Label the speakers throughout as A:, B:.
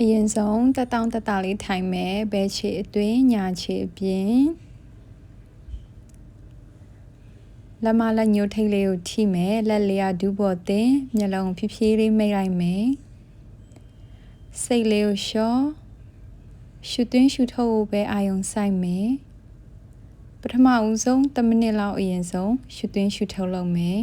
A: အရင်ဆုံးတက်တောင့်တက်တာလေးထိုင်မယ်ဘဲခြေအတွင်းညာခြေအပြင်လက်မလက်ညှိုးထိတ်လေးကိုထိမယ်လက်လေးကဒူးပေါ်တင်မျက်လုံးဖြည်းဖြည်းလေးမိတ်လိုက်မယ်စိတ်လေးကိုလျှော့ရှုသွင်းရှုထုတ်ကိုပဲအာယုံစိုက်မယ်ပထမဦးဆုံး10မိနစ်လောက်အရင်ဆုံးရှုသွင်းရှုထုတ်လုပ်မယ်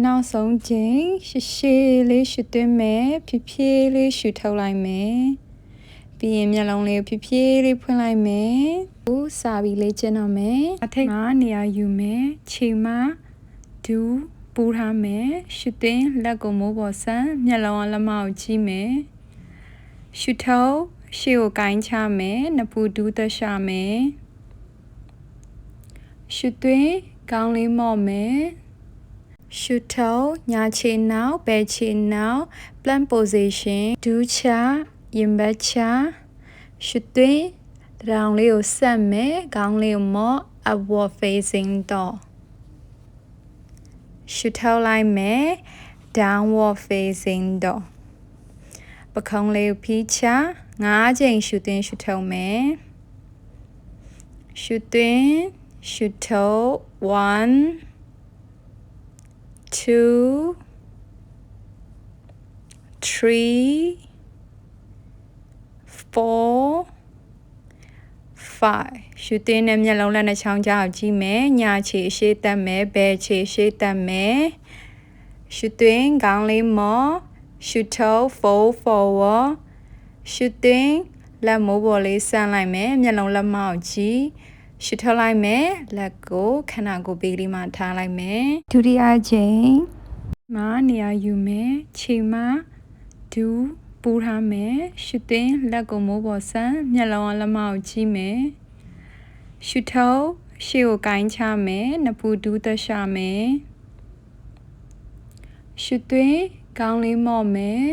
A: နောက်ဆုံးချိန်ရှည်လေးရှုသွင်းမယ်ဖြည်းဖြည်းလေးရှုထုတ်လိုက်မယ်ပြီးရင်မျက်လုံးလေးဖြည်းဖြည်းလေးဖွင့်လိုက်မယ်ကိုစာပြီးလေ့ကျင့်တော့မယ်အထိတ်မှာနေရာယူမယ်ခြေမဒူးပူထားမယ်ရှုသွင်းလက်ကိုမိုးပေါ်ဆန်းမျက်လုံးအလက်မကိုကြည့်မယ်ရှုထုတ်ရှေ့ကိုကိုင်းချမယ်နဖူးဒူးသက်ရှာမယ်ရှုသွင်းကောင်းလေးမော့မယ်ရှုထုတ်ညာခြေနောက်ဘဲခြေနောက် plank position ဒူးချရင်ဘတ်ချရှုသွင်းတောင်လေးကိုဆက်မယ်ခေါင်းလေးကိုမော့ upward facing dog ရှုထုတ်လိုက်မယ် downward facing dog ပခုံးလေးကိုဖိချ5ချိန်ရှုသွင်းရှုထုတ်မယ်ရှုသွင်းရှုထုတ်1 2 3 4 5ရှုသွင်းတဲ့မျက်လုံးလက်နှာချောင်းကြားကိုကြည့်မယ်ညာခြေရှေ့တက်မယ်ဘဲခြေရှေ့တက်မယ်ရှုသွင်းခေါင်းလေးမော့ရှုထုတ်4 forward ရှုသွင်းလက်မိုးပေါ်လေးဆန့်လိုက်မယ်မျက်လုံးလက်မကိုကြည့်ရှုထုတ်လိုက်မယ်လက်ကိုခန္ဓာကိုယ်ဘေးလေးမှာထားလိုက်မယ်ဒုတိယချိန်မှာနေရာယူမယ်ခြေမဒူးပူထားမယ်ရှုသွင်းလက်ကိုမိုးပေါ်ဆန်းမျက်လုံးအလက်မကိုကြည့်မယ်ရှုထုတ်ရှေ့ကိုကိုင်းချမယ်နဖူးဒူးသက်ရှာမယ်ရှုသွင်းကောင်းလေးမော့မယ်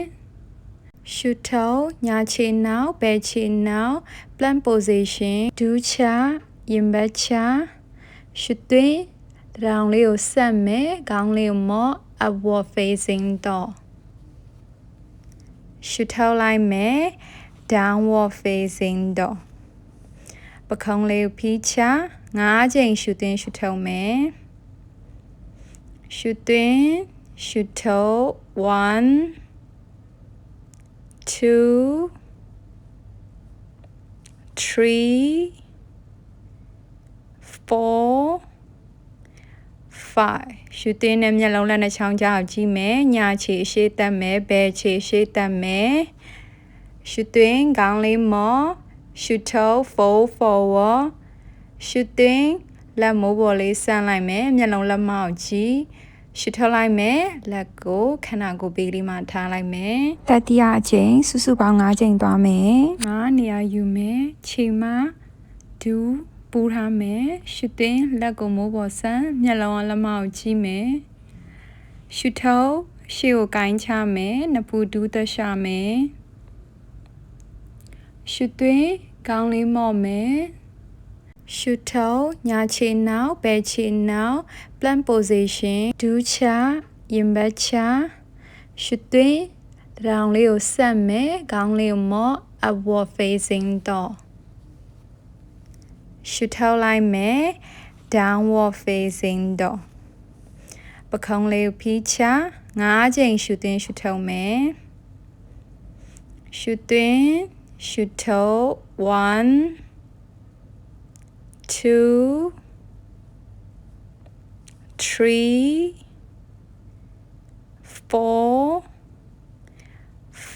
A: ရှုထုတ်ညာခြေနောက်ဘဲခြေနောက် plank position ဒူးချရင်ဘတ်ချရှုသွင်းတောင်လေးကိုဆက်မယ်ခေါင်းလေးကိုမော့ upward facing dog ရှုထုတ်လိုက်မယ် downward facing dog ပခုံးလေးကိုဖိချ5ချိန်ရှုသွင်းရှုထုတ်မယ်ရှုသွင်းရှုထုတ်1 2 3 4 5ရှုသွင်းတဲ့မျက်လုံးလက်နှာချောင်းကြားကိုကြည့်မယ်ညာခြေရှေ့တက်မယ်ဘဲခြေရှေ့တက်မယ်ရှုသွင်းခေါင်းလေးမော့ရှုထုတ်4 forward ရှုသွင်းလက်မိုးပေါ်လေးဆန့်လိုက်မယ်မျက်လုံးလက်မကိုကြည့်ရှုထုတ်လိုက်မယ်လက်ကိုခန္ဓာကိုယ်ဘေးလေးမှာထားလိုက်မယ်တတိယအချိန်စုစုပေါင်း5ချိန်သွားမယ်နေရာယူမယ်ခြေမဒူးပူထားမယ်ရှုသွင်းလက်ကိုမိုးပေါ်ဆန်းမျက်လုံးအလက်မကိုကြည့်မယ်ရှုထုတ်ရှေ့ကိုကိုင်းချမယ်နဖူးဒူးသက်ရှာမယ်ရှုသွင်းကောင်းလေးမော့မယ်ရှုထုတ်ညာခြေနောက်ဘဲခြေနောက် plank position ဒူးချရင်ဘတ်ချရှုသွင်းတောင်လေးကိုဆက်မယ်ခေါင်းလေးကိုမော့ upward facing dog ရှုထုတ်လိုက်မယ် downward facing dog ပခုံးလေးကိုဖိချ5ချိန်ရှုသွင်းရှုထုတ်မယ်ရှုသွင်းရှုထုတ်1 2 3 4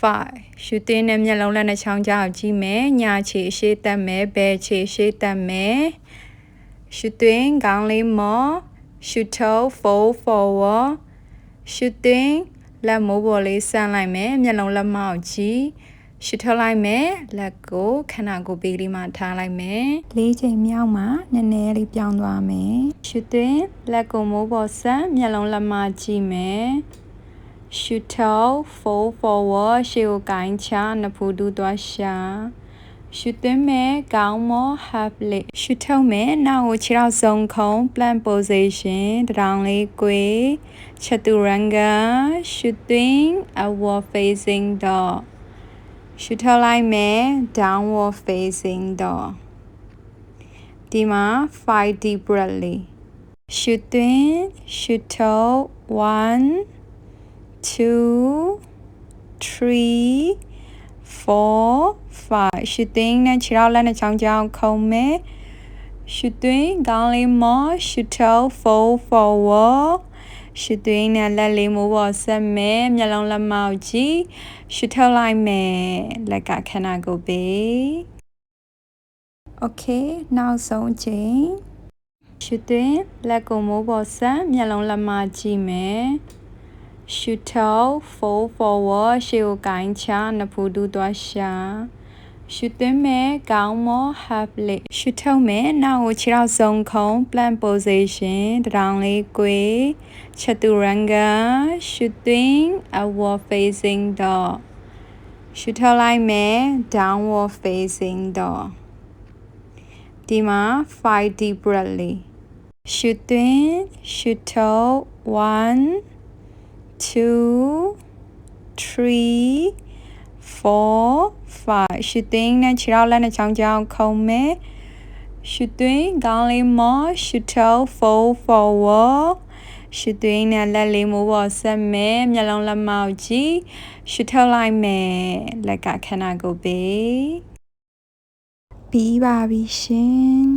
A: 5ရှုသွင်းတဲ့မျက်လုံးလက်နှာချောင်းကြားကိုကြည့်မယ်ညာခြေရှေ့တက်မယ်ဘဲခြေရှေ့တက်မယ် ရှုသွင်းခေါင်းလေးမော့ရှုထုတ် fold forward ရှုသွင်းလက်မိုးပေါ်လေးဆန့်လိုက်မယ်မျက်လုံးလက်မောက်ကြည့်ရှုထုတ်လိုက်မယ်လက်ကိုခန္ဓာကိုယ်ဘေးလေးမှာထားလိုက်မယ်၄ချိန်မြောက်မှာနည်းနည်းလေးပြောင်းသွားမယ်ရှုသွင်းလက်ကိုမိုးပေါ်ဆန့်မျက်လုံးလက်မကြည့်မယ်ရှုထုတ် fold forward ရှေ့ကိုကိုင်းချနဖူးတူးသွားရှာရှုသွင်းမယ်ခေါင်းမော half leg ရှုထုတ်မယ်နောက်ကိုခြေထောက်ဆုံးခုံ plank position တထောင်လေးကွေchaturanga ရှုသွင်း upward facing dog ရှုထုတ်လိုက်မယ် downward facing dog ဒီမှာ5 deep breath လေးရှုသွင်းရှုထုတ်1 2 3 4 5ရှုသွင်းနဲ့ခြေထောက်လက်နဲ့ချောင်းချောင်းခုံမယ်ရှုသွင်းခေါင်းလေးမော့ရှုထုတ် fold forward ရှုသွင်းနဲ့လက်လေးမိုးပေါ်ဆက်မယ်မျက်လုံးလက်မောက်ကြည့်ရှုထုတ်လိုက်မယ်လက်ကခန္ဓာကိုယ်ပေးโอเคနောက်ဆုံးချိန်ရှုသွင်းလက်ကိုမိုးပေါ်ဆက်မျက်လုံးလက်မကြည့်မယ်ရှုထုတ် fold forward ရှေ့ကိုကိုင်းချနဖူးတူးသွားရှာရှုသွင်းမယ်ခေါင်းမော half leg ရှုထုတ်မယ်နောက်ကိုခြေထောက်ဆုံးခုံ plank position တထောင်လေးကွေ chaturanga ရှုသွင်း upward facing dog ရှုထုတ်လိုက်မယ် downward facing dog ဒီမှာ5 deep breath လေးရှုသွင်းရှုထုတ်1 2 3 4 5ရှုသွင်းနဲ့ခြေထောက်လက်နဲ့ချောင်းချောင်းခုံမယ်ရှုသွင်းခေါင်းလေးမော့ရှုထုတ် fold forward ရှုသွင်းနဲ့လက်လေးမိုးပေါ်ဆက်မယ်မျက်လုံးလက်မောက်ကြည့်ရှုထုတ်လိုက်မယ်လက်ကခန္ဓာကိုယ်ပေးပြီးပါပြီရှင်